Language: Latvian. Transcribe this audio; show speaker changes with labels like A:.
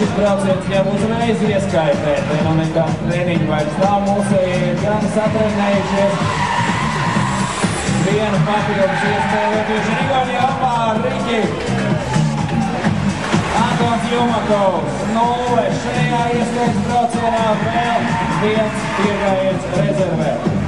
A: šis brauciens jau uzreiz ieskaitē. Te nu nekāda treniņa vairs nav, mūsēji ir gan satrenējušies. Vienu papildus iespēju tieši Igaunijā apmār Riķi. Antons Jumakovs 0. Šajā iespējas braucienā vēl viens piegājiens rezervē.